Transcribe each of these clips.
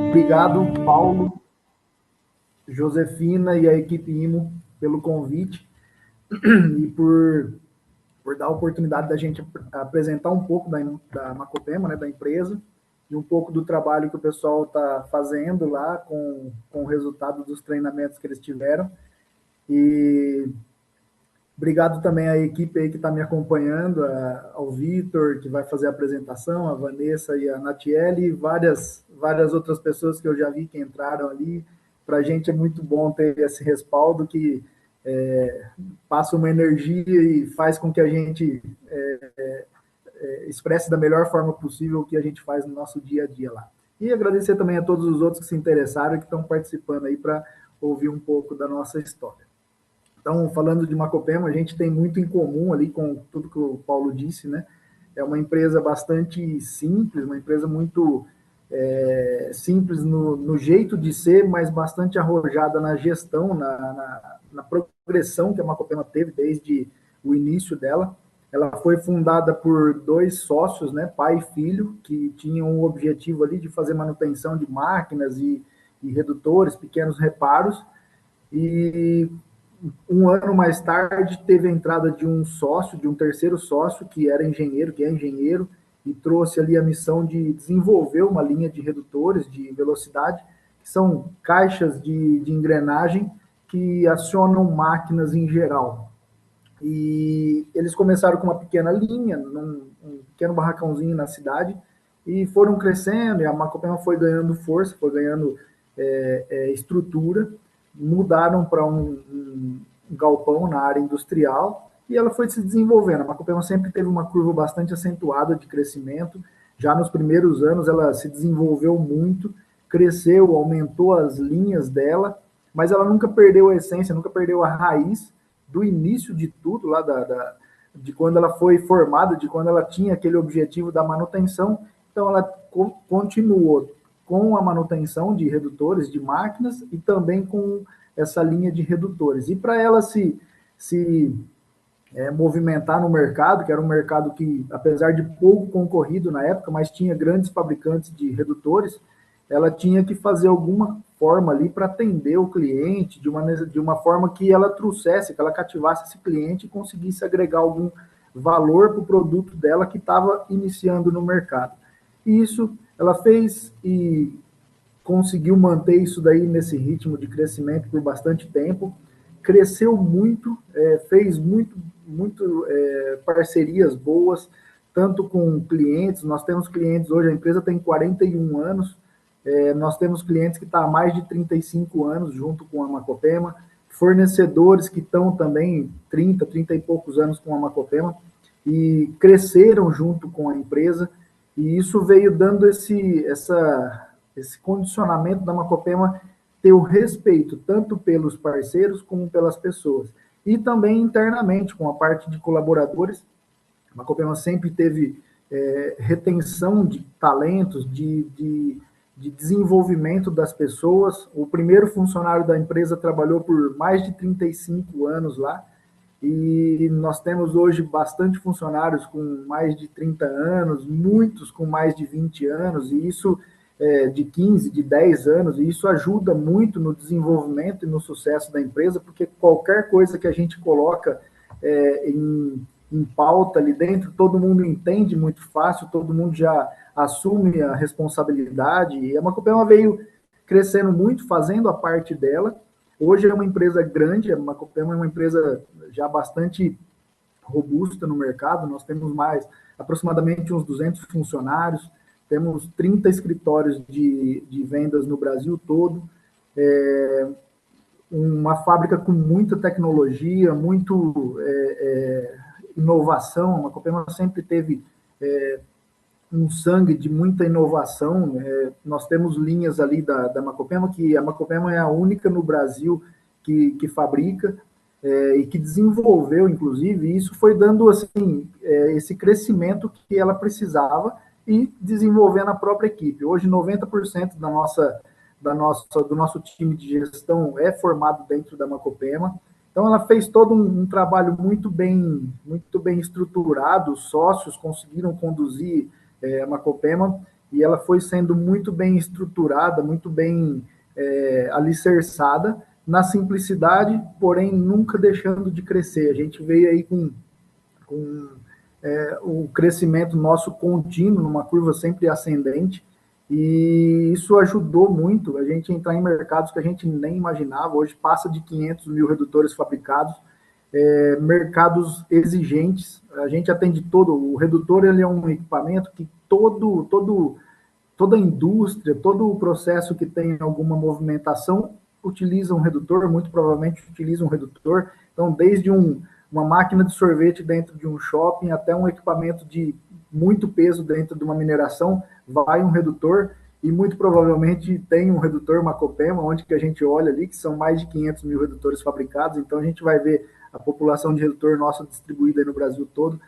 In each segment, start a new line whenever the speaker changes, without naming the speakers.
Obrigado, Paulo, Josefina e a equipe IMO pelo convite e por dar a oportunidade da gente apresentar um pouco da Macopema, né, da empresa, e um pouco do trabalho que o pessoal está fazendo lá com o resultado dos treinamentos que eles tiveram. E obrigado também à equipe aí que está me acompanhando, ao Vitor, que vai fazer a apresentação, a Vanessa e a Natiele, e várias outras pessoas que eu já vi que entraram ali. Para a gente é muito bom ter esse respaldo que passa uma energia e faz com que a gente expresse da melhor forma possível o que a gente faz no nosso dia a dia lá. E agradecer também a todos os outros que se interessaram e que estão participando aí para ouvir um pouco da nossa história. Então, falando de Macopema, a gente tem muito em comum ali com tudo que o Paulo disse, né? É uma empresa bastante simples, uma empresa muito simples no jeito de ser, mas bastante arrojada na gestão, na progressão que a Macopema teve desde o início dela. Ela foi fundada por dois sócios, né, pai e filho, que tinham o objetivo ali de fazer manutenção de máquinas e redutores, pequenos reparos, e um ano mais tarde teve a entrada de um sócio, de um terceiro sócio, que era engenheiro, que é engenheiro, e trouxe ali a missão de desenvolver uma linha de redutores de velocidade, que são caixas de engrenagem que acionam máquinas em geral. E eles começaram com uma pequena linha, um pequeno barracãozinho na cidade, e foram crescendo, e a Macopema foi ganhando força, foi ganhando estrutura, mudaram para um galpão na área industrial, e ela foi se desenvolvendo. A Macopema sempre teve uma curva bastante acentuada de crescimento. Já nos primeiros anos ela se desenvolveu muito, cresceu, aumentou as linhas dela, mas ela nunca perdeu a essência, nunca perdeu a raiz do início de tudo, lá de quando ela foi formada, de quando ela tinha aquele objetivo da manutenção. Então ela continuou com a manutenção de redutores, de máquinas, e também com essa linha de redutores. E para ela se movimentar no mercado, que era um mercado que, apesar de pouco concorrido na época, mas tinha grandes fabricantes de redutores, ela tinha que fazer alguma forma ali para atender o cliente de uma forma que ela trouxesse, que ela cativasse esse cliente e conseguisse agregar algum valor para o produto dela que estava iniciando no mercado. E isso ela fez e conseguiu manter isso daí nesse ritmo de crescimento por bastante tempo, cresceu muito, fez muito parcerias boas, tanto com clientes. Nós temos clientes hoje, a empresa tem 41 anos, nós temos clientes que estão há mais de 35 anos junto com a Macopema, fornecedores que estão também 30 e poucos anos com a Macopema, e cresceram junto com a empresa, e isso veio dando esse condicionamento da Macopema ter o respeito tanto pelos parceiros como pelas pessoas. E também internamente, com a parte de colaboradores, a Macopema sempre teve retenção de talentos, de desenvolvimento das pessoas. O primeiro funcionário da empresa trabalhou por mais de 35 anos lá, e nós temos hoje bastante funcionários com mais de 30 anos, muitos com mais de 20 anos, e isso de 15, de 10 anos, e isso ajuda muito no desenvolvimento e no sucesso da empresa, porque qualquer coisa que a gente coloca em pauta ali dentro, todo mundo entende muito fácil, todo mundo já assume a responsabilidade, e a Macopema veio crescendo muito, fazendo a parte dela. Hoje é uma empresa grande, a Macopema é uma empresa já bastante robusta no mercado, nós temos aproximadamente uns 200 funcionários, temos 30 escritórios de vendas no Brasil todo, uma fábrica com muita tecnologia, muito inovação. A Macopema sempre teve um sangue de muita inovação. Nós temos linhas ali da Macopema, que a Macopema é a única no Brasil que fabrica. e que desenvolveu, inclusive, e isso foi dando assim, esse crescimento que ela precisava e desenvolvendo a própria equipe. Hoje, 90% do nosso time de gestão é formado dentro da Macopema. Então, ela fez todo um trabalho muito bem estruturado, os sócios conseguiram conduzir a Macopema, e ela foi sendo muito bem estruturada, muito bem alicerçada, na simplicidade, porém nunca deixando de crescer. A gente veio aí com o crescimento nosso contínuo, numa curva sempre ascendente, e isso ajudou muito a gente a entrar em mercados que a gente nem imaginava. Hoje passa de 500 mil redutores fabricados, mercados exigentes. A gente atende todo. O redutor, ele é um equipamento que toda a indústria, todo o processo que tem alguma movimentação utiliza um redutor, muito provavelmente utiliza um redutor. Então, desde uma máquina de sorvete dentro de um shopping até um equipamento de muito peso dentro de uma mineração, vai um redutor, e muito provavelmente tem um redutor Macopema, onde que a gente olha ali, que são mais de 500 mil redutores fabricados. Então, a gente vai ver a população de redutor nossa distribuída aí no Brasil todo.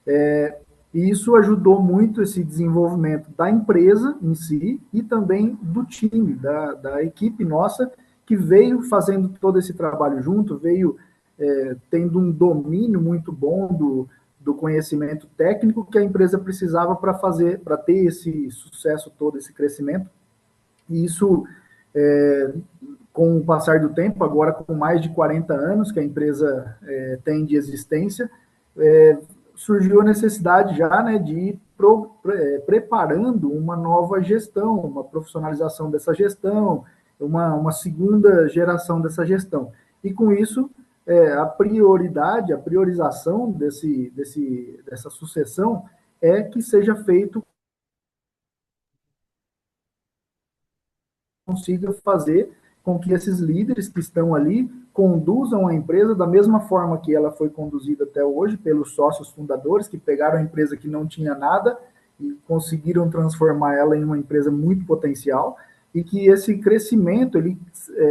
E isso ajudou muito esse desenvolvimento da empresa em si e também do time, da equipe nossa, que veio fazendo todo esse trabalho junto, veio tendo um domínio muito bom do conhecimento técnico que a empresa precisava para ter esse sucesso todo, esse crescimento. E isso, com o passar do tempo, agora com mais de 40 anos que a empresa tem de existência, surgiu a necessidade já, né, de ir preparando uma nova gestão, uma profissionalização dessa gestão, uma segunda geração dessa gestão. E com isso, a priorização dessa sucessão é que seja feito, consiga fazer com que esses líderes que estão ali conduzam a empresa da mesma forma que ela foi conduzida até hoje pelos sócios fundadores, que pegaram a empresa que não tinha nada e conseguiram transformar ela em uma empresa muito potencial, e que esse crescimento ele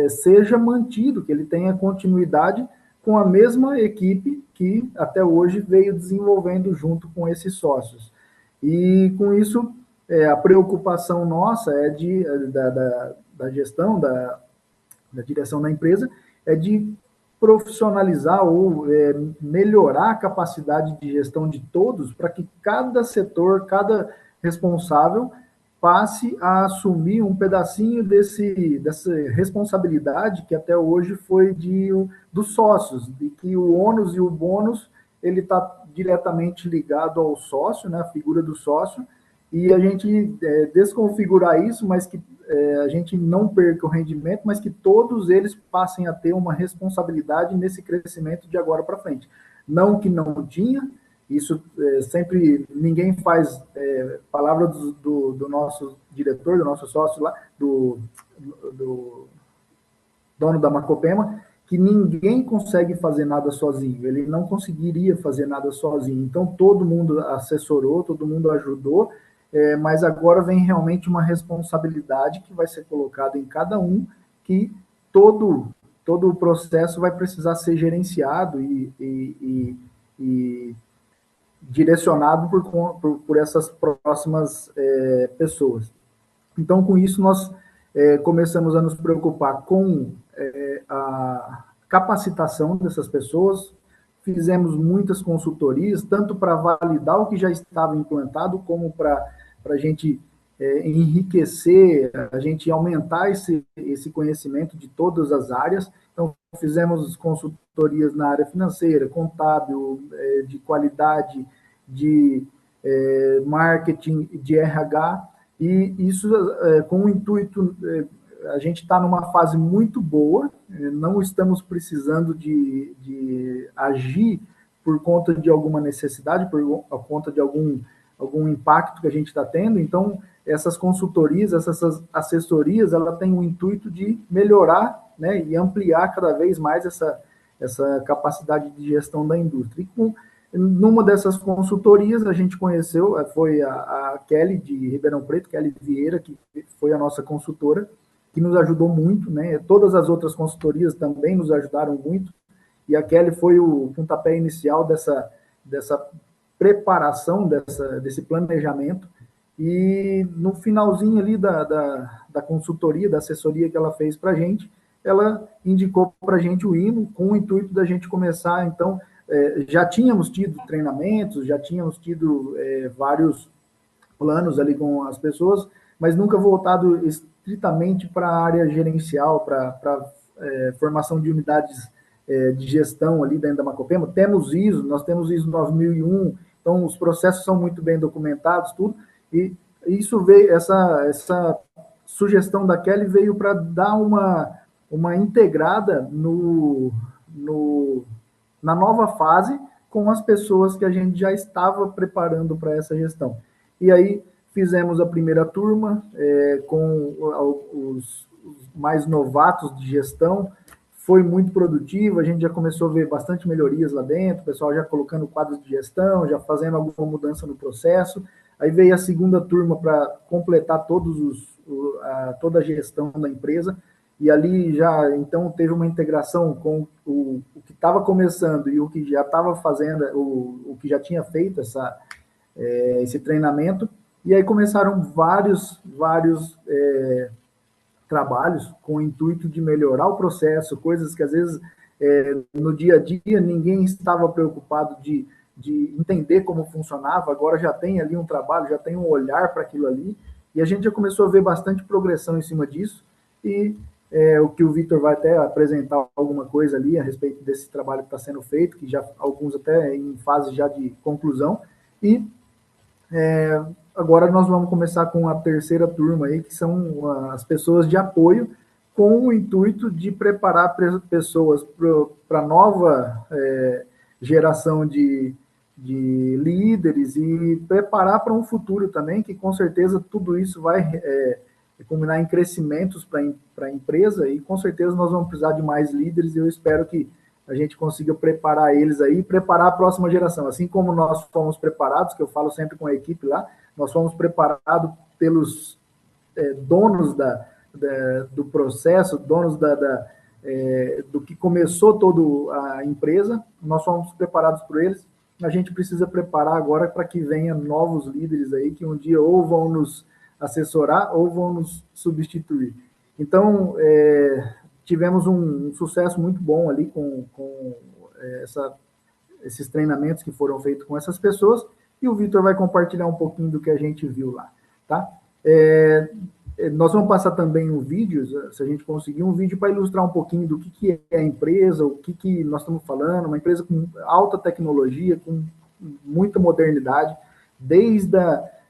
seja mantido, que ele tenha continuidade com a mesma equipe que até hoje veio desenvolvendo junto com esses sócios. E com isso, a preocupação nossa da gestão, da direção da empresa, é de profissionalizar ou melhorar a capacidade de gestão de todos, para que cada setor, cada responsável passe a assumir um pedacinho dessa responsabilidade que até hoje foi dos sócios, de que o ônus e o bônus ele está diretamente ligado ao sócio, né, a figura do sócio, e a gente desconfigurar isso, mas que a gente não perca o rendimento, mas que todos eles passem a ter uma responsabilidade nesse crescimento de agora para frente. Não que não tinha, isso sempre, ninguém faz, palavra do nosso diretor, do nosso sócio lá, do dono da Macopema, que ninguém consegue fazer nada sozinho, ele não conseguiria fazer nada sozinho. Então, todo mundo assessorou, todo mundo ajudou, mas agora vem realmente uma responsabilidade que vai ser colocada em cada um, que todo o processo vai precisar ser gerenciado e direcionado por essas próximas pessoas. Então, com isso, nós começamos a nos preocupar com a capacitação dessas pessoas, fizemos muitas consultorias, tanto para validar o que já estava implantado, como para a gente enriquecer, a gente aumentar esse conhecimento de todas as áreas. Então, fizemos consultorias na área financeira, contábil, de qualidade, de marketing, de RH, e isso com o intuito, a gente está numa fase muito boa, não estamos precisando de agir por conta de alguma necessidade, por conta de algum impacto que a gente está tendo. Então, essas consultorias, essas assessorias, ela tem o intuito de melhorar, né, e ampliar cada vez mais essa capacidade de gestão da indústria. E numa dessas consultorias, a gente conheceu, foi a Kelly de Ribeirão Preto, Kelly Vieira, que foi a nossa consultora, que nos ajudou muito, né? Todas as outras consultorias também nos ajudaram muito, e a Kelly foi o pontapé inicial dessa preparação, desse planejamento, e no finalzinho ali da consultoria, da assessoria que ela fez para a gente, ela indicou para a gente o IMO com o intuito da gente começar, então, já tínhamos tido treinamentos, já tínhamos tido vários planos ali com as pessoas, mas nunca voltado estritamente para a área gerencial, para formação de unidades de gestão ali dentro da Macopema. Nós temos ISO 9001, então os processos são muito bem documentados, tudo, e isso veio, essa sugestão da Kelly veio para dar uma integrada na nova fase com as pessoas que a gente já estava preparando para essa gestão. E aí fizemos a primeira turma com os mais novatos de gestão, foi muito produtivo, a gente já começou a ver bastante melhorias lá dentro, o pessoal já colocando quadros de gestão, já fazendo alguma mudança no processo. Aí veio a segunda turma para completar toda a gestão da empresa, e ali já, então, teve uma integração com o que estava começando e o que já estava fazendo, o que já tinha feito esse treinamento, e aí começaram vários trabalhos com o intuito de melhorar o processo, coisas que às vezes no dia a dia ninguém estava preocupado de entender como funcionava, agora já tem ali um trabalho, já tem um olhar para aquilo ali, e a gente já começou a ver bastante progressão em cima disso, e o que o Vitor vai até apresentar alguma coisa ali a respeito desse trabalho que está sendo feito, que já alguns até em fase já de conclusão, e agora nós vamos começar com a terceira turma aí, que são as pessoas de apoio, com o intuito de preparar pessoas para a nova geração de líderes e preparar para um futuro também, que com certeza tudo isso vai culminar em crescimentos para a empresa, e com certeza nós vamos precisar de mais líderes, e eu espero que a gente consiga preparar eles aí, preparar a próxima geração, assim como nós fomos preparados, que eu falo sempre com a equipe lá, nós fomos preparados pelos donos do processo, donos do que começou toda a empresa, nós fomos preparados por eles, a gente precisa preparar agora para que venham novos líderes aí, que um dia ou vão nos assessorar ou vão nos substituir. Então, tivemos um sucesso muito bom ali com esses treinamentos que foram feitos com essas pessoas, e o Vitor vai compartilhar um pouquinho do que a gente viu lá, tá? Nós vamos passar também um vídeo, se a gente conseguir, um vídeo para ilustrar um pouquinho do que é a empresa, o que nós estamos falando, uma empresa com alta tecnologia, com muita modernidade, desde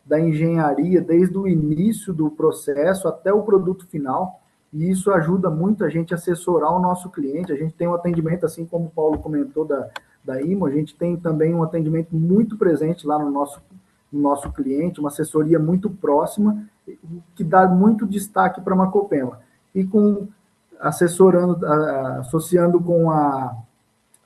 da engenharia, desde o início do processo até o produto final, e isso ajuda muito a gente a assessorar o nosso cliente. A gente tem um atendimento, assim como o Paulo comentou da IMO, a gente tem também um atendimento muito presente lá no nosso cliente, uma assessoria muito próxima, que dá muito destaque para a Macopema. E associando com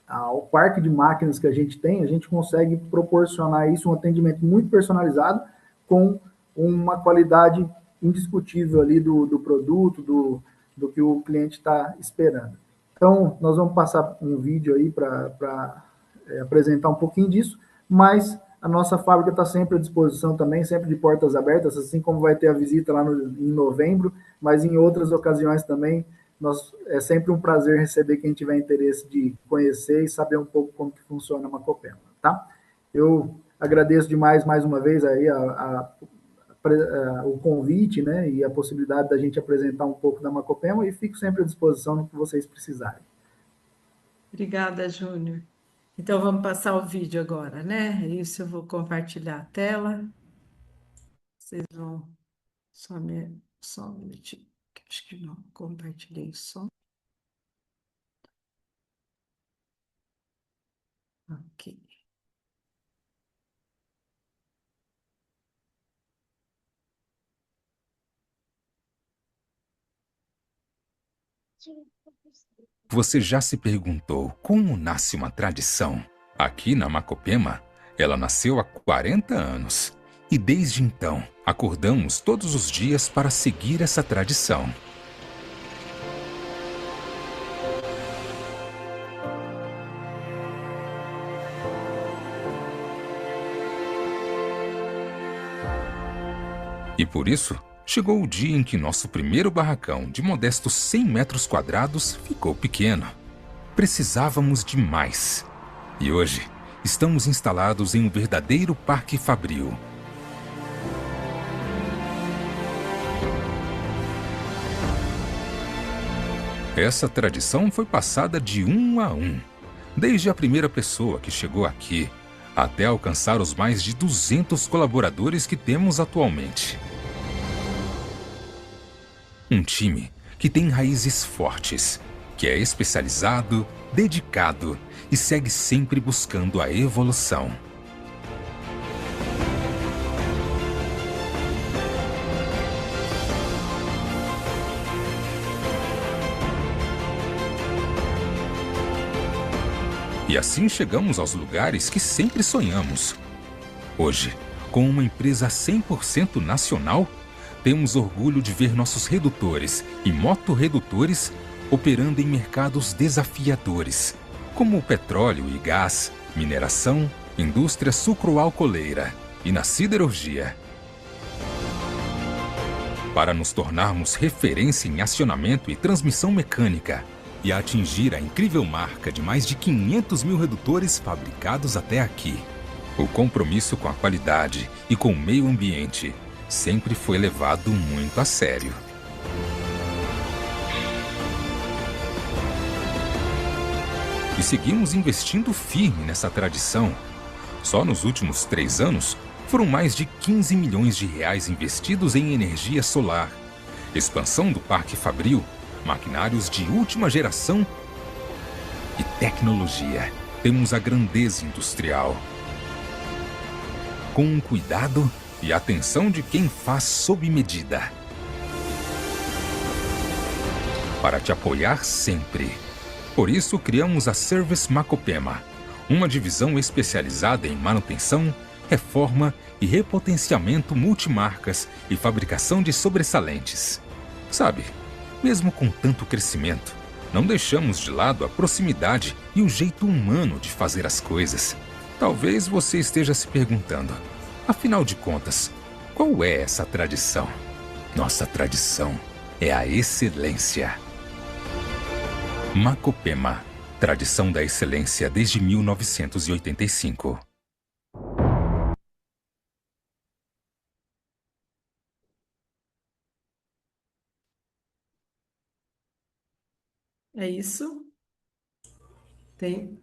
ao parque de máquinas que a gente consegue proporcionar isso, um atendimento muito personalizado, com uma qualidade indiscutível ali do produto, do que o cliente está esperando. Então, nós vamos passar um vídeo aí para apresentar um pouquinho disso, mas a nossa fábrica está sempre à disposição também, sempre de portas abertas, assim como vai ter a visita lá em novembro, mas em outras ocasiões também, é sempre um prazer receber quem tiver interesse de conhecer e saber um pouco como que funciona a Macopema, tá? Eu agradeço demais, mais uma vez, aí o convite, né, e a possibilidade da gente apresentar um pouco da Macopema, e fico sempre à disposição no que vocês precisarem.
Obrigada, Júnior. Então, vamos passar o vídeo agora, né? Isso, eu vou compartilhar a tela. Vocês vão... Só um minutinho, acho que não compartilhei o som. Ok.
Você já se perguntou como nasce uma tradição? Aqui na Macopema, ela nasceu há 40 anos. E desde então, acordamos todos os dias para seguir essa tradição. por isso, chegou o dia em que nosso primeiro barracão, de modestos 100 metros quadrados, ficou pequeno. Precisávamos de mais. E hoje, estamos instalados em um verdadeiro parque fabril. Essa tradição foi passada de um a um, desde a primeira pessoa que chegou aqui, até alcançar os mais de 200 colaboradores que temos atualmente. Um time que tem raízes fortes, que é especializado, dedicado e segue sempre buscando a evolução. E assim chegamos aos lugares que sempre sonhamos. Hoje, com uma empresa 100% nacional, temos orgulho de ver nossos redutores e motorredutores operando em mercados desafiadores, como o petróleo e gás, mineração, indústria sucroalcooleira e na siderurgia. Para nos tornarmos referência em acionamento e transmissão mecânica, e atingir a incrível marca de mais de 500 mil redutores fabricados até aqui. O compromisso com a qualidade e com o meio ambiente sempre foi levado muito a sério. E seguimos investindo firme nessa tradição. Só nos últimos 3 anos, foram mais de 15 milhões de reais investidos em energia solar, expansão do Parque Fabril, maquinários de última geração e tecnologia. Temos a grandeza industrial. Com um cuidado e atenção de quem faz sob medida. Para te apoiar sempre. Por isso criamos a Service Macopema, uma divisão especializada em manutenção, reforma e repotenciamento multimarcas e fabricação de sobressalentes. Sabe, mesmo com tanto crescimento, não deixamos de lado a proximidade e o jeito humano de fazer as coisas. Talvez você esteja se perguntando, afinal de contas, qual é essa tradição? Nossa tradição é a excelência. Macopema, tradição da excelência desde 1985.
É isso? Tem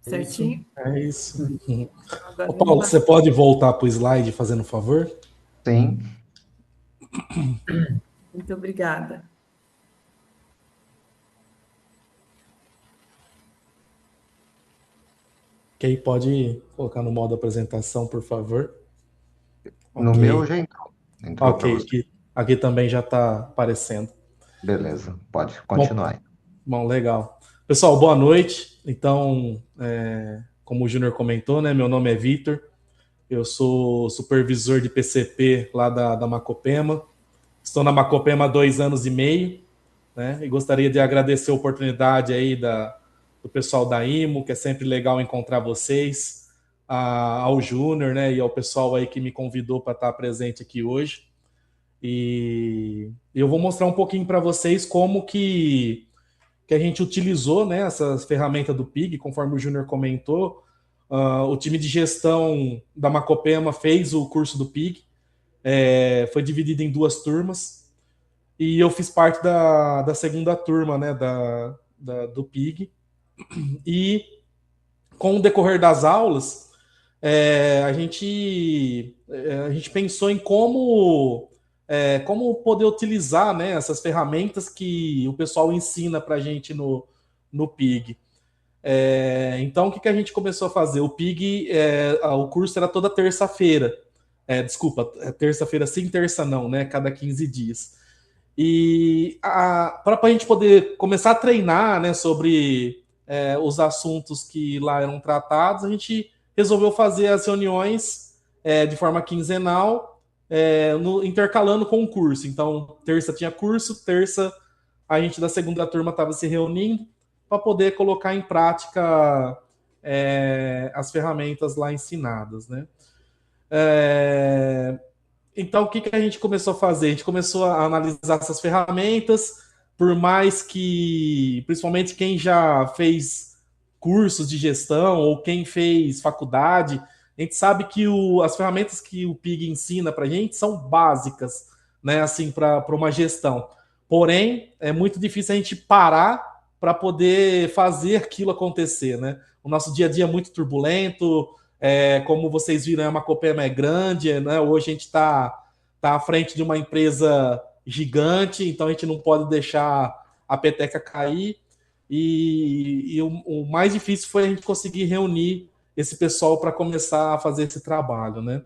certinho?
É isso.
Agora
Ô, Paulo, você pode voltar para o slide fazendo um favor?
Sim.
Muito obrigada.
Que aí pode colocar no modo apresentação, por favor.
No
Ok.
meu já entrou. Entrou para
Ok,
você.
aqui também já está aparecendo.
Beleza, pode continuar aí.
Bom, legal. Pessoal, boa noite. Então, como o Júnior comentou, né, meu nome é Vitor, eu sou supervisor de PCP lá da Macopema. Estou na Macopema há 2 anos e meio, né, e gostaria de agradecer a oportunidade aí do pessoal da IMO, que é sempre legal encontrar vocês, ao Júnior, né, e ao pessoal aí que me convidou para estar presente aqui hoje. E eu vou mostrar um pouquinho para vocês como que a gente utilizou, né, essas ferramentas do PIG, conforme o Júnior comentou. O time de gestão da Macopema fez o curso do PIG, foi dividido em 2 turmas, e eu fiz parte da segunda turma, né, do PIG. E com o decorrer das aulas, a gente pensou em como poder utilizar, né, essas ferramentas que o pessoal ensina para a gente no PIG. Então, o que a gente começou a fazer? O PIG, o curso era toda terça-feira. Desculpa, terça-feira sim, terça não, né? Cada 15 dias. E para a gente poder começar a treinar, né, sobre os assuntos que lá eram tratados, a gente resolveu fazer as reuniões de forma quinzenal, intercalando com o curso. Então, terça tinha curso, terça a gente da segunda turma estava se reunindo para poder colocar em prática as ferramentas lá ensinadas, né? Então, o que a gente começou a fazer? A gente começou a analisar essas ferramentas, por mais que, principalmente quem já fez cursos de gestão ou quem fez faculdade, a gente sabe que as ferramentas que o PIG ensina para a gente são básicas, né, assim, para uma gestão. Porém, é muito difícil a gente parar para poder fazer aquilo acontecer, né? O nosso dia a dia é muito turbulento, como vocês viram, a Macopema é grande, né? Hoje a gente está à frente de uma empresa gigante, então a gente não pode deixar a peteca cair. E o mais difícil foi a gente conseguir reunir esse pessoal para começar a fazer esse trabalho, né?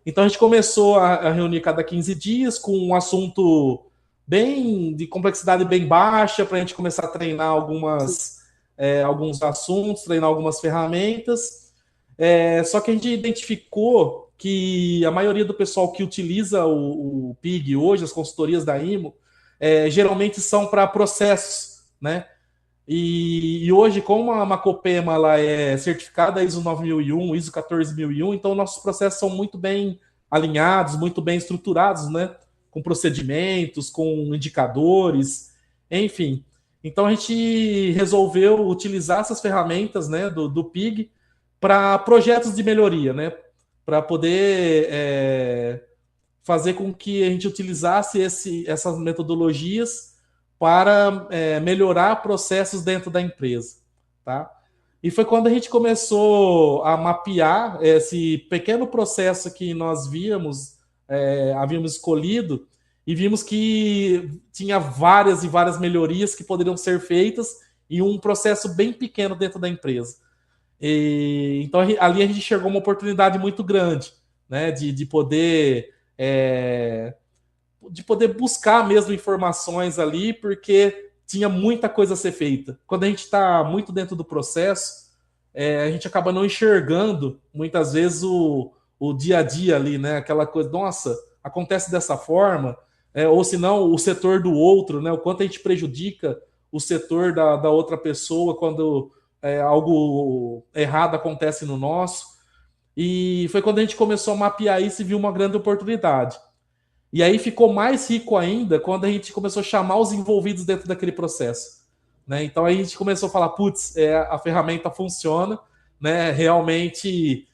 Então a gente começou a reunir cada 15 dias com um assunto bem de complexidade bem baixa, para a gente começar a treinar alguns assuntos, treinar algumas ferramentas. Só que a gente identificou que a maioria do pessoal que utiliza o PIG hoje, as consultorias da IMO, geralmente são para processos, né? E hoje, como a Macopema ela é certificada ISO 9001, ISO 14001, então nossos processos são muito bem alinhados, muito bem estruturados, né? Com procedimentos, com indicadores, enfim. Então a gente resolveu utilizar essas ferramentas, né, do PIG para projetos de melhoria, né? Para poder fazer com que a gente utilizasse essas metodologias para melhorar processos dentro da empresa, tá? E foi quando a gente começou a mapear esse pequeno processo que nós havíamos escolhido, e vimos que tinha várias e várias melhorias que poderiam ser feitas em um processo bem pequeno dentro da empresa. Então ali a gente enxergou uma oportunidade muito grande, né, de poder buscar mesmo informações ali, porque tinha muita coisa a ser feita. Quando a gente está muito dentro do processo, a gente acaba não enxergando muitas vezes o dia a dia ali, né? Aquela coisa, nossa, acontece dessa forma, ou se não, o setor do outro, né? O quanto a gente prejudica o setor da outra pessoa quando algo errado acontece no nosso. E foi quando a gente começou a mapear isso e viu uma grande oportunidade. E aí ficou mais rico ainda quando a gente começou a chamar os envolvidos dentro daquele processo, né? Então aí a gente começou a falar, putz, a ferramenta funciona, né? Realmente,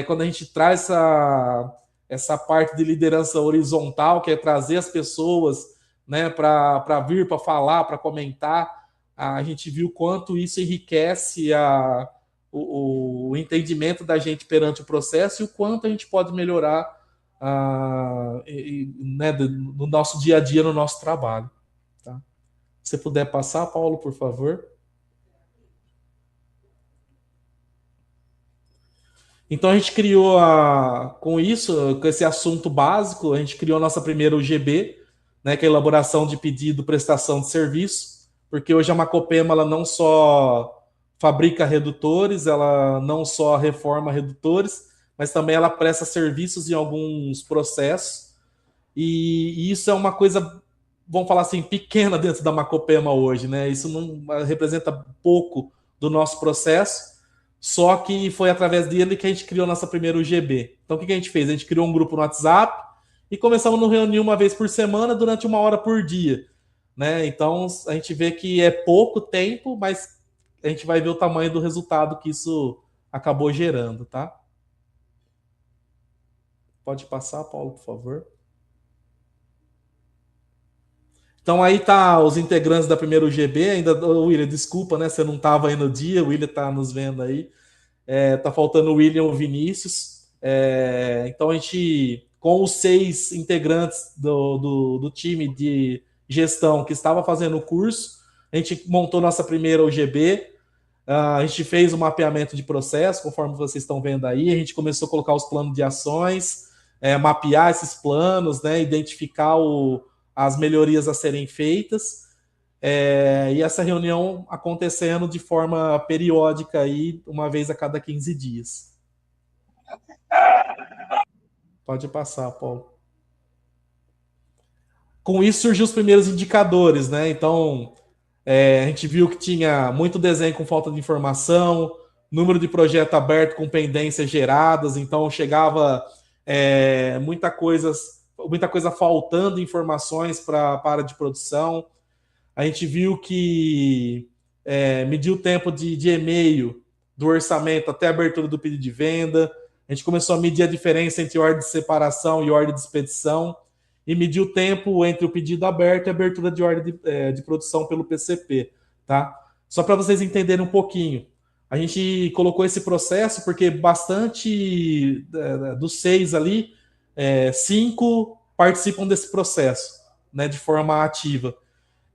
quando a gente traz essa parte de liderança horizontal, que é trazer as pessoas, né, para vir, para falar, para comentar, a gente viu quanto isso enriquece o entendimento da gente perante o processo e o quanto a gente pode melhorar né, no nosso dia a dia, no nosso trabalho. Tá? Se puder passar, Paulo, por favor. Então a gente criou, com isso, com esse assunto básico, a gente criou a nossa primeira UGB, né, que é a elaboração de pedido, prestação de serviço, porque hoje a Macopema ela não só fabrica redutores, ela não só reforma redutores, mas também ela presta serviços em alguns processos, e isso é uma coisa, vamos falar assim, pequena dentro da Macopema hoje, né? Isso não representa pouco do nosso processo, só que foi através dele que a gente criou a nossa primeira UGB. Então o que a gente fez? A gente criou um grupo no WhatsApp e começamos a nos reunir uma vez por semana durante 1 hora por dia, né? Então a gente vê que é pouco tempo, mas a gente vai ver o tamanho do resultado que isso acabou gerando, tá? Pode passar, Paulo, por favor. Então aí tá os integrantes da primeira UGB, ainda, William, desculpa, né? Você não estava aí no dia, o William tá nos vendo aí. Tá faltando o William e o Vinícius. Então a gente, com os 6 integrantes do time de gestão que estava fazendo o curso, a gente montou nossa primeira UGB. A gente fez o mapeamento de processo, conforme vocês estão vendo aí. A gente começou a colocar os planos de ações, mapear esses planos, né, identificar as melhorias a serem feitas. E essa reunião acontecendo de forma periódica, aí, uma vez a cada 15 dias. Pode passar, Paulo. Com isso surgiu os primeiros indicadores, né? Então, a gente viu que tinha muito desenho com falta de informação, número de projeto aberto com pendências geradas, então chegava muita coisa muita coisa faltando, informações para a área de produção. A gente viu que mediu o tempo de e-mail do orçamento até a abertura do pedido de venda. A gente começou a medir a diferença entre ordem de separação e ordem de expedição e medir o tempo entre o pedido aberto e a abertura de ordem de produção pelo PCP, tá? Só para vocês entenderem um pouquinho. A gente colocou esse processo porque bastante dos 6 ali, 5 participam desse processo, né, de forma ativa.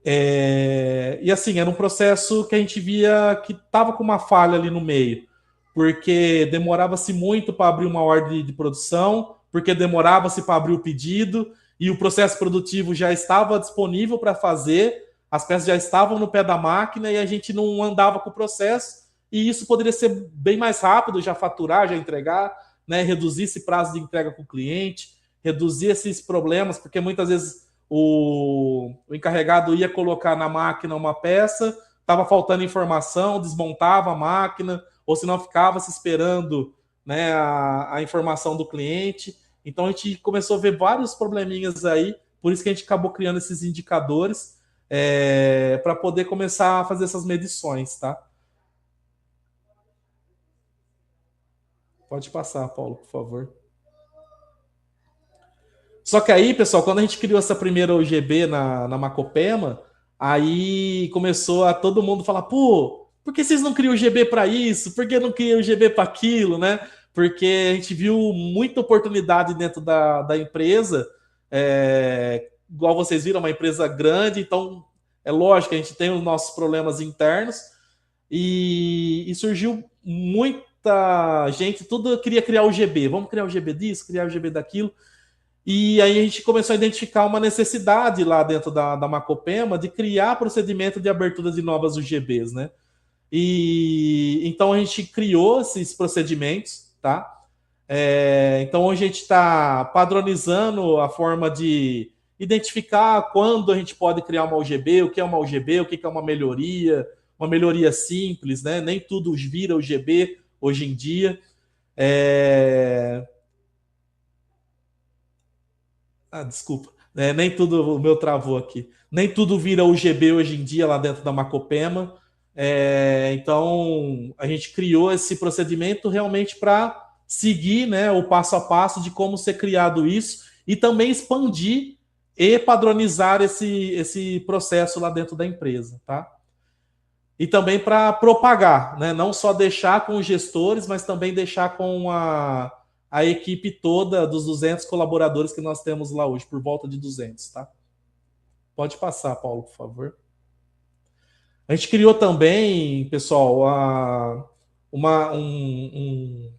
E assim, era um processo que a gente via que estava com uma falha ali no meio, porque demorava-se muito para abrir uma ordem de produção, porque demorava-se para abrir o pedido, e o processo produtivo já estava disponível para fazer, as peças já estavam no pé da máquina e a gente não andava com o processo, e isso poderia ser bem mais rápido, já faturar, já entregar, né, reduzir esse prazo de entrega com o cliente, reduzir esses problemas, porque muitas vezes o encarregado ia colocar na máquina uma peça, estava faltando informação, desmontava a máquina, ou se não ficava se esperando, né, a informação do cliente. Então a gente começou a ver vários probleminhas aí, por isso que a gente acabou criando esses indicadores para poder começar a fazer essas medições, tá? Pode passar, Paulo, por favor. Só que aí, pessoal, quando a gente criou essa primeira UGB na Macopema, aí começou a todo mundo falar, pô, por que vocês não criam UGB para isso? Por que não criam UGB para aquilo, né? Porque a gente viu muita oportunidade dentro da empresa, igual vocês viram, uma empresa grande, então é lógico que a gente tem os nossos problemas internos, e surgiu muita gente, tudo queria criar o GB, vamos criar o GB disso, criar o GB daquilo. E aí a gente começou a identificar uma necessidade lá dentro da Macopema de criar procedimento de abertura de novas UGBs, né? E então a gente criou esses procedimentos, tá? Então hoje a gente está padronizando a forma de identificar quando a gente pode criar uma UGB, o que é uma UGB, o que é uma melhoria simples, né? Nem tudo vira UGB hoje em dia. Desculpa. Nem tudo, o meu travou aqui. Nem tudo vira UGB hoje em dia lá dentro da Macopema. Então, a gente criou esse procedimento realmente para seguir, né, o passo a passo de como ser criado isso e também expandir e padronizar esse processo lá dentro da empresa, tá? E também para propagar, né? Não só deixar com os gestores, mas também deixar com a equipe toda dos 200 colaboradores que nós temos lá hoje, por volta de 200, tá? Pode passar, Paulo, por favor. A gente criou também, pessoal, um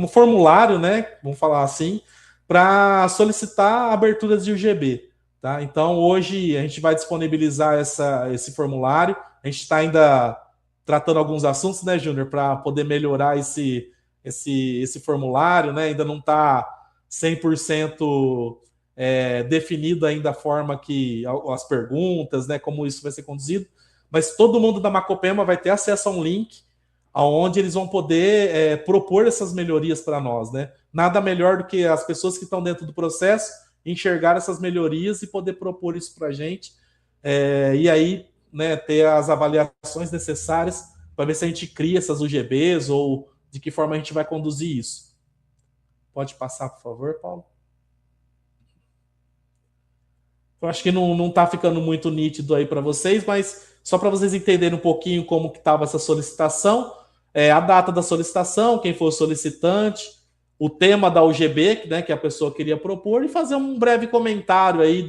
formulário, né? Vamos falar assim, para solicitar aberturas de UGB. Tá? Então, hoje a gente vai disponibilizar esse formulário. A gente está ainda tratando alguns assuntos, né, Júnior, para poder melhorar esse formulário, né? Ainda não está 100% definido ainda a forma que as perguntas, né, como isso vai ser conduzido, mas todo mundo da Macopema vai ter acesso a um link onde eles vão poder propor essas melhorias para nós, né? Nada melhor do que as pessoas que estão dentro do processo enxergar essas melhorias e poder propor isso para a gente, e aí, né, ter as avaliações necessárias para ver se a gente cria essas UGBs ou de que forma a gente vai conduzir isso. Pode passar, por favor, Paulo? Eu acho que não está ficando muito nítido aí para vocês, mas só para vocês entenderem um pouquinho como que estava essa solicitação, a data da solicitação, quem for o solicitante, o tema da UGB, né, que a pessoa queria propor, e fazer um breve comentário aí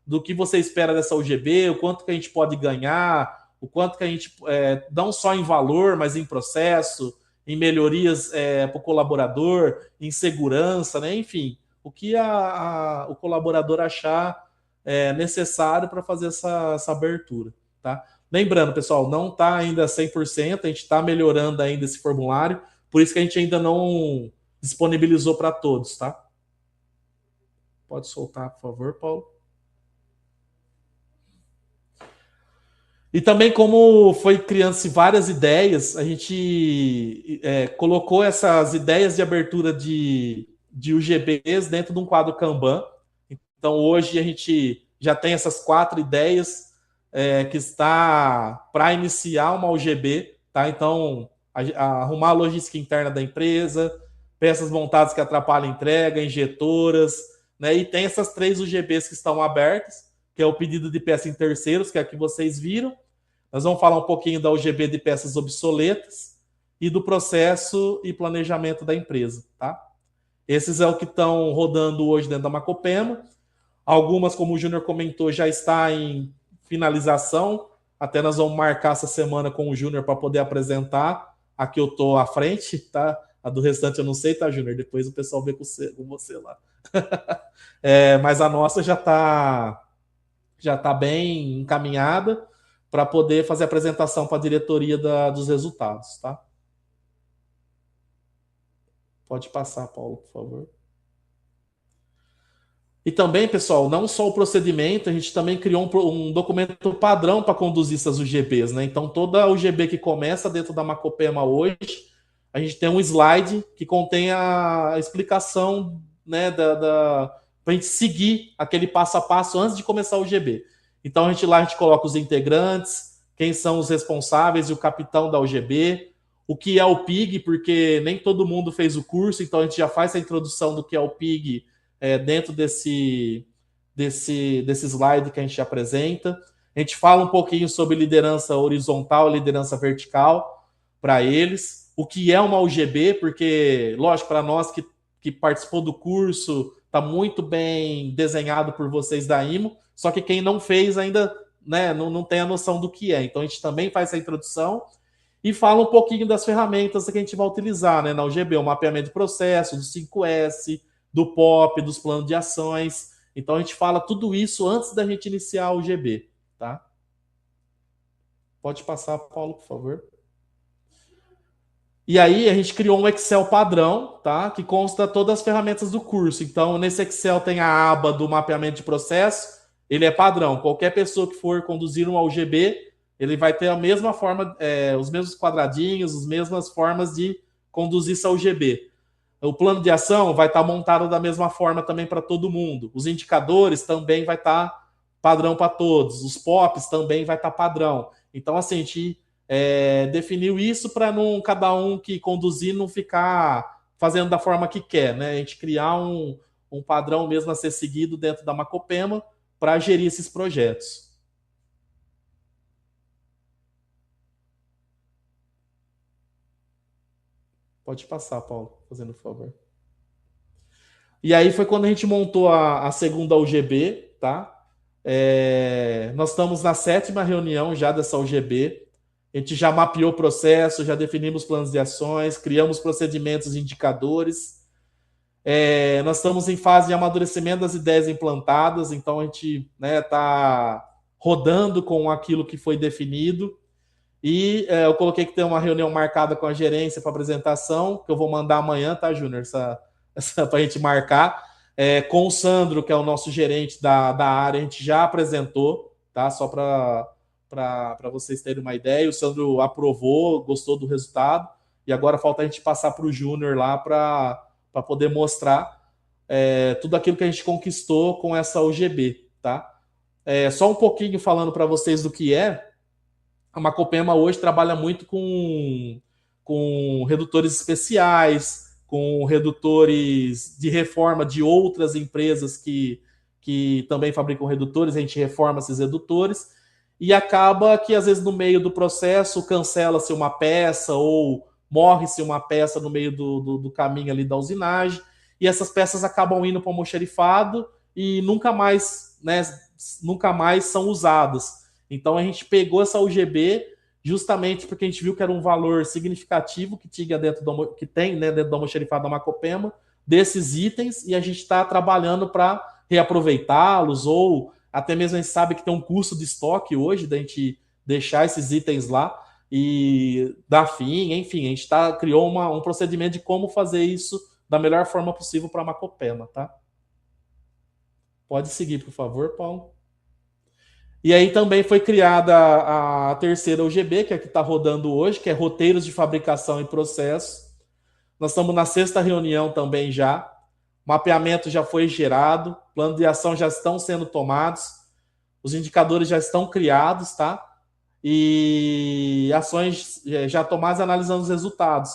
do que você espera dessa UGB, o quanto que a gente pode ganhar, o quanto que a gente, não só em valor, mas em processo, em melhorias para o colaborador, em segurança, né, enfim, o que o colaborador achar necessário para fazer essa abertura, tá? Lembrando, pessoal, não está ainda 100%, a gente está melhorando ainda esse formulário, por isso que a gente ainda não disponibilizou para todos, tá? Pode soltar, por favor, Paulo. E também, como foi criando-se várias ideias, a gente colocou essas ideias de abertura de UGBs dentro de um quadro Kanban. Então, hoje a gente já tem essas 4 ideias que está para iniciar uma UGB. Tá? Então, arrumar a logística interna da empresa, peças montadas que atrapalham a entrega, injetoras, né? E tem essas 3 UGBs que estão abertas, que é o pedido de peça em terceiros, que é a que vocês viram. Nós vamos falar um pouquinho da UGB de peças obsoletas e do processo e planejamento da empresa, tá? Esses é o que estão rodando hoje dentro da Macopema. Algumas, como o Júnior comentou, já está em finalização. Até nós vamos marcar essa semana com o Júnior para poder apresentar. Aqui eu estou à frente, tá? A do restante eu não sei, tá, Júnior? Depois o pessoal vê com você lá. Mas a nossa já tá bem encaminhada para poder fazer a apresentação para a diretoria dos resultados, tá? Pode passar, Paulo, por favor. E também, pessoal, não só o procedimento, a gente também criou um documento padrão para conduzir essas UGBs, né? Então, toda UGB que começa dentro da Macopema hoje, a gente tem um slide que contém a explicação, né, para a gente seguir aquele passo a passo antes de começar o UGB. Então, a gente coloca os integrantes, quem são os responsáveis e o capitão da UGB, o que é o PIG, porque nem todo mundo fez o curso, então a gente já faz a introdução do que é o PIG dentro desse slide que a gente apresenta. A gente fala um pouquinho sobre liderança horizontal e liderança vertical para eles, o que é uma UGB, porque, lógico, para nós que participou do curso, está muito bem desenhado por vocês da IMO, só que quem não fez ainda, né, não tem a noção do que é. Então a gente também faz essa introdução e fala um pouquinho das ferramentas que a gente vai utilizar, né, na UGB, o mapeamento de processo, do 5S, do POP, dos planos de ações. Então a gente fala tudo isso antes da gente iniciar o UGB, tá? Pode passar, Paulo, por favor. E aí a gente criou um Excel padrão, tá? Que consta todas as ferramentas do curso. Então, nesse Excel tem a aba do mapeamento de processo, ele é padrão. Qualquer pessoa que for conduzir um UGB, ele vai ter a mesma forma, os mesmos quadradinhos, as mesmas formas de conduzir essa UGB. O plano de ação vai estar montado da mesma forma também para todo mundo. Os indicadores também vai estar padrão para todos. Os POPs também vai estar padrão. Então, assim, a gente definiu isso para não cada um que conduzir não ficar fazendo da forma que quer, né? A gente criar um padrão mesmo a ser seguido dentro da Macopema para gerir esses projetos. Pode passar, Paulo, fazendo favor. E aí foi quando a gente montou a segunda UGB, tá? Nós estamos na 7ª reunião já dessa UGB. A gente já mapeou o processo, já definimos planos de ações, criamos procedimentos e indicadores. Nós estamos em fase de amadurecimento das ideias implantadas, então a gente está rodando com aquilo que foi definido. E eu coloquei que tem uma reunião marcada com a gerência para apresentação, que eu vou mandar amanhã, tá, Júnior? Essa para a gente marcar. Com o Sandro, que é o nosso gerente da área, a gente já apresentou, tá? Só para vocês terem uma ideia. O Sandro aprovou, gostou do resultado, e agora falta a gente passar para o Júnior lá para poder mostrar tudo aquilo que a gente conquistou com essa UGB, tá? Só um pouquinho falando para vocês do que é. A Macopema hoje trabalha muito com redutores especiais, com redutores de reforma de outras empresas que também fabricam redutores, a gente reforma esses redutores, e acaba que, às vezes, no meio do processo, cancela-se uma peça ou morre-se uma peça no meio do caminho ali da usinagem, e essas peças acabam indo para o almoxarifado e nunca mais são usadas. Então a gente pegou essa UGB justamente porque a gente viu que era um valor significativo que tem dentro do almoxarifado da Macopema, desses itens, e a gente está trabalhando para reaproveitá-los, ou até mesmo a gente sabe que tem um custo de estoque hoje, da gente deixar esses itens lá e dar fim, enfim, a gente criou um procedimento de como fazer isso da melhor forma possível para a Macopema, tá? Pode seguir, por favor, Paulo. E aí também foi criada a terceira UGB, que é a que está rodando hoje, que é Roteiros de Fabricação e Processos. Nós estamos na 6ª reunião também já. Mapeamento já foi gerado, plano de ação já estão sendo tomados, os indicadores já estão criados, tá? E ações já tomadas analisando os resultados.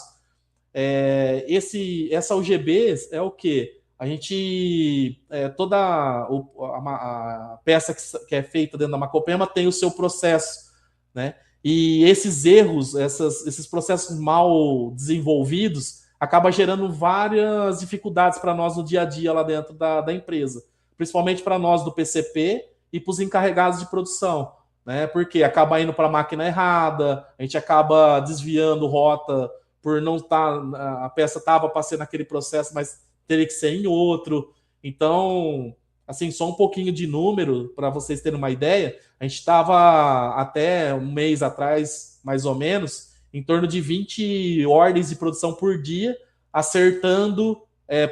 Essa UGB é o quê? A gente, toda a peça que é feita dentro da Macopema tem o seu processo, né? E esses erros, esses processos mal desenvolvidos, acaba gerando várias dificuldades para nós no dia a dia lá dentro da empresa, principalmente para nós do PCP e para os encarregados de produção, né? Porque acaba indo para a máquina errada, a gente acaba desviando rota por não estar, a peça estava passando naquele processo, mas teria que ser em outro. Então, assim, só um pouquinho de número para vocês terem uma ideia. A gente estava até um mês atrás, mais ou menos, em torno de 20 ordens de produção por dia, acertando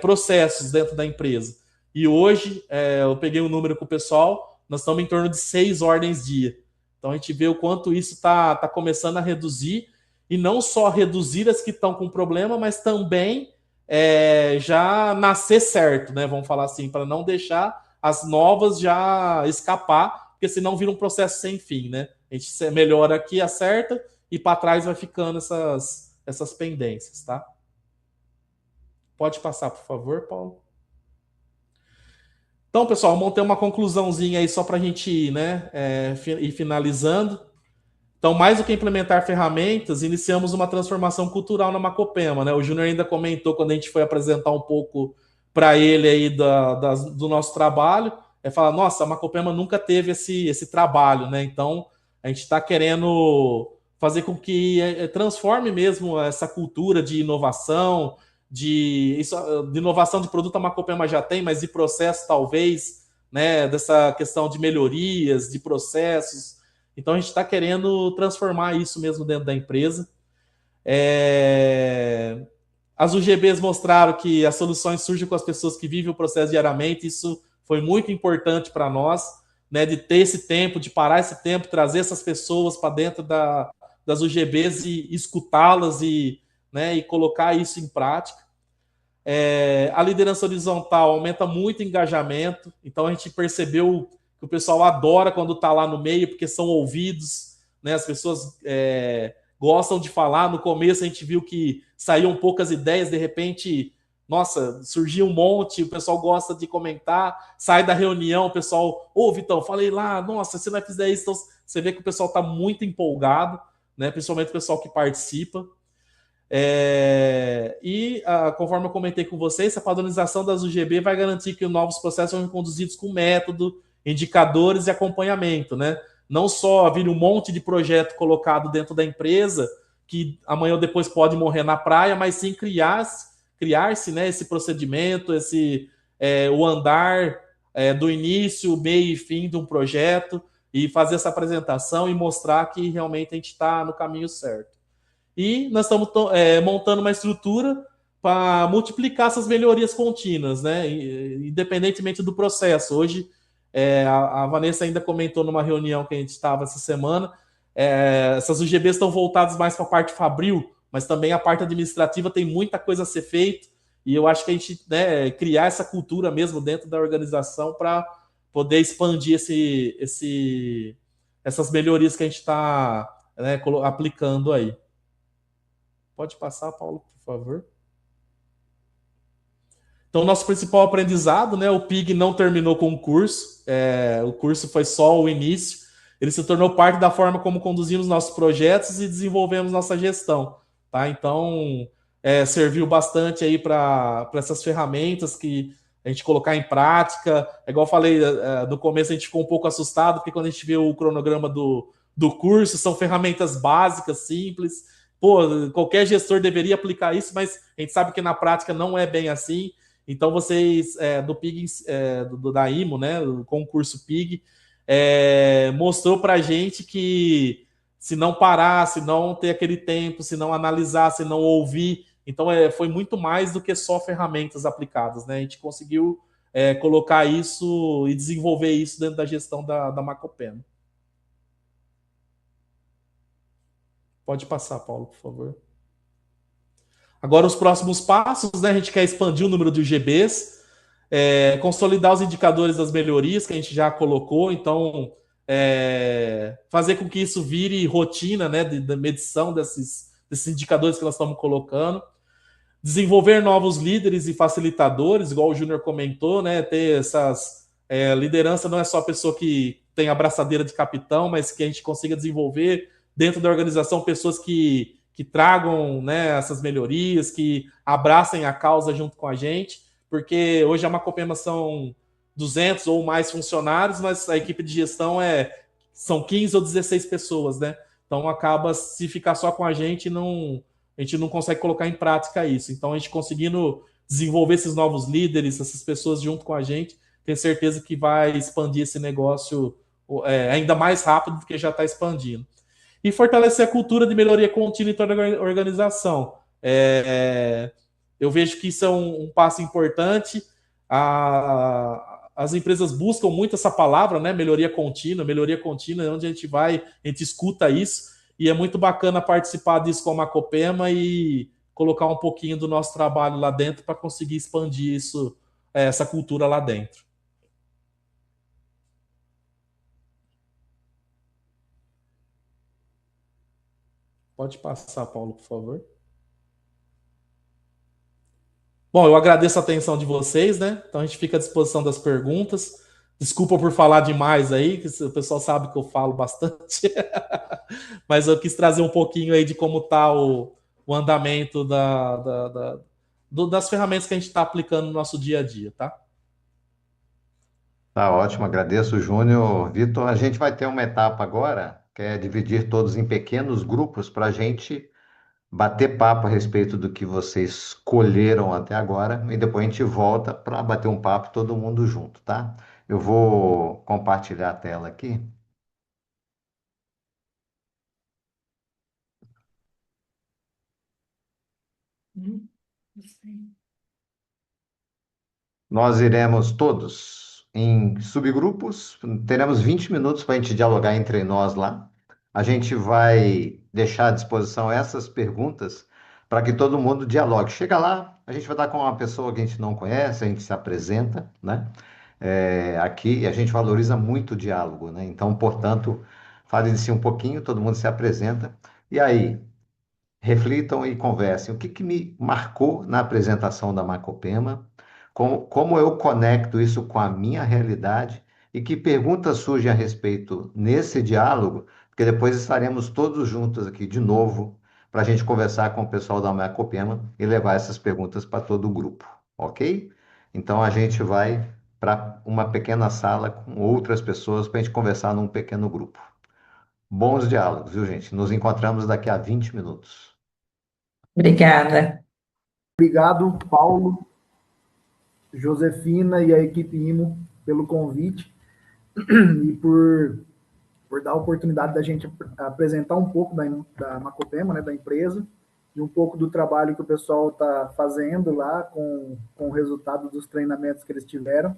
processos dentro da empresa. E hoje, eu peguei um número com o pessoal, nós estamos em torno de 6 ordens dia. Então a gente vê o quanto isso está começando a reduzir, e não só reduzir as que estão com problema, mas também já nascer certo, né? Vamos falar assim, para não deixar as novas já escapar, porque senão vira um processo sem fim, né? A gente melhora aqui, acerta, e para trás vai ficando essas pendências, tá? Pode passar, por favor, Paulo. Então, pessoal, montei uma conclusãozinha aí só para a gente ir, né, ir finalizando. Então, mais do que implementar ferramentas, iniciamos uma transformação cultural na Macopema, né? O Júnior ainda comentou quando a gente foi apresentar um pouco para ele aí do nosso trabalho, falar, nossa, a Macopema nunca teve esse trabalho, né? Então, a gente está querendo fazer com que transforme mesmo essa cultura de inovação, de inovação de produto a Macopema já tem, mas de processo talvez, né? Dessa questão de melhorias, de processos. Então a gente está querendo transformar isso mesmo dentro da empresa. As UGBs mostraram que as soluções surgem com as pessoas que vivem o processo diariamente. Isso foi muito importante para nós, né, de ter esse tempo, de parar esse tempo, trazer essas pessoas para dentro das UGBs e escutá-las né, e colocar isso em prática. A liderança horizontal aumenta muito o engajamento. Então a gente percebeu que o pessoal adora quando está lá no meio, porque são ouvidos, né? As pessoas gostam de falar. No começo a gente viu que saíam poucas ideias, de repente, nossa, surgiu um monte, o pessoal gosta de comentar, sai da reunião, o pessoal, Vitão, falei lá, nossa, se não fizer isso, então você vê que o pessoal está muito empolgado, né? Principalmente o pessoal que participa. Conforme eu comentei com vocês, a padronização das UGB vai garantir que os novos processos sejam conduzidos com método, indicadores e acompanhamento, né? Não só vira um monte de projeto colocado dentro da empresa que amanhã ou depois pode morrer na praia, mas sim criar-se, né, esse procedimento, o andar do início, meio e fim de um projeto, e fazer essa apresentação e mostrar que realmente a gente está no caminho certo. E nós estamos montando uma estrutura para multiplicar essas melhorias contínuas, né? Independentemente do processo. Hoje, a Vanessa ainda comentou numa reunião que a gente estava essa semana, essas UGBs estão voltadas mais para a parte fabril, mas também a parte administrativa tem muita coisa a ser feita, e eu acho que a gente, né, criar essa cultura mesmo dentro da organização para poder expandir essas melhorias que a gente está, né, aplicando aí. Pode passar, Paulo, por favor. Então, nosso principal aprendizado, né? O PIG não terminou com o curso. O curso foi só o início. Ele se tornou parte da forma como conduzimos nossos projetos e desenvolvemos nossa gestão. Tá? Então, serviu bastante aí para essas ferramentas que a gente colocar em prática. Igual eu falei, no começo a gente ficou um pouco assustado, porque quando a gente viu o cronograma do curso, são ferramentas básicas, simples. Pô, qualquer gestor deveria aplicar isso, mas a gente sabe que na prática não é bem assim. Então, vocês do PIG, da IMO, né, o concurso PIG, mostrou para a gente que se não parar, se não ter aquele tempo, se não analisar, se não ouvir, então foi muito mais do que só ferramentas aplicadas, né? A gente conseguiu colocar isso e desenvolver isso dentro da gestão da Macopema. Pode passar, Paulo, por favor. Agora, os próximos passos, né? A gente quer expandir o número de UGBs, consolidar os indicadores das melhorias que a gente já colocou, então fazer com que isso vire rotina, né, de medição desses indicadores que nós estamos colocando, desenvolver novos líderes e facilitadores, igual o Júnior comentou, né, ter essas liderança não é só a pessoa que tem a braçadeira de capitão, mas que a gente consiga desenvolver dentro da organização pessoas que tragam, né, essas melhorias, que abracem a causa junto com a gente, porque hoje a Macopema são 200 ou mais funcionários, mas a equipe de gestão são 15 ou 16 pessoas, né? Então acaba, se ficar só com a gente não consegue colocar em prática isso. Então a gente conseguindo desenvolver esses novos líderes, essas pessoas junto com a gente, tenho certeza que vai expandir esse negócio ainda mais rápido do que já está expandindo. E fortalecer a cultura de melhoria contínua em toda a organização. Eu vejo que isso é um passo importante. As empresas buscam muito essa palavra, né? Melhoria contínua, onde a gente vai, a gente escuta isso, e é muito bacana participar disso com a Macopema e colocar um pouquinho do nosso trabalho lá dentro para conseguir expandir isso, essa cultura lá dentro. Pode passar, Paulo, por favor. Bom, eu agradeço a atenção de vocês, né? Então a gente fica à disposição das perguntas. Desculpa por falar demais aí, que o pessoal sabe que eu falo bastante. Mas eu quis trazer um pouquinho aí de como está o andamento das ferramentas que a gente está aplicando no nosso dia a dia, tá?
Tá ótimo, agradeço, Júnior. Vitor, a gente vai ter uma etapa agora, que é dividir todos em pequenos grupos para a gente bater papo a respeito do que vocês escolheram até agora e depois a gente volta para bater um papo todo mundo junto, tá? Eu vou compartilhar a tela aqui. Nós iremos todos em subgrupos, teremos 20 minutos para a gente dialogar entre nós lá. A gente vai deixar à disposição essas perguntas para que todo mundo dialogue. Chega lá, a gente vai estar com uma pessoa que a gente não conhece, a gente se apresenta, né? Aqui a gente valoriza muito o diálogo, né? Então, portanto, fale-se um pouquinho, todo mundo se apresenta. E aí, reflitam e conversem. O que me marcou na apresentação da Macopema? Como eu conecto isso com a minha realidade? E que perguntas surgem a respeito nesse diálogo? Porque depois estaremos todos juntos aqui de novo para a gente conversar com o pessoal da Macopema e levar essas perguntas para todo o grupo, ok? Então a gente vai para uma pequena sala com outras pessoas para a gente conversar num pequeno grupo. Bons diálogos, viu, gente? Nos encontramos daqui a 20 minutos.
Obrigada.
Obrigado, Paulo, Josefina e a equipe IMO pelo convite e por dar a oportunidade da gente apresentar um pouco da Macopema, né, da empresa, e um pouco do trabalho que o pessoal está fazendo lá com o resultado dos treinamentos que eles tiveram.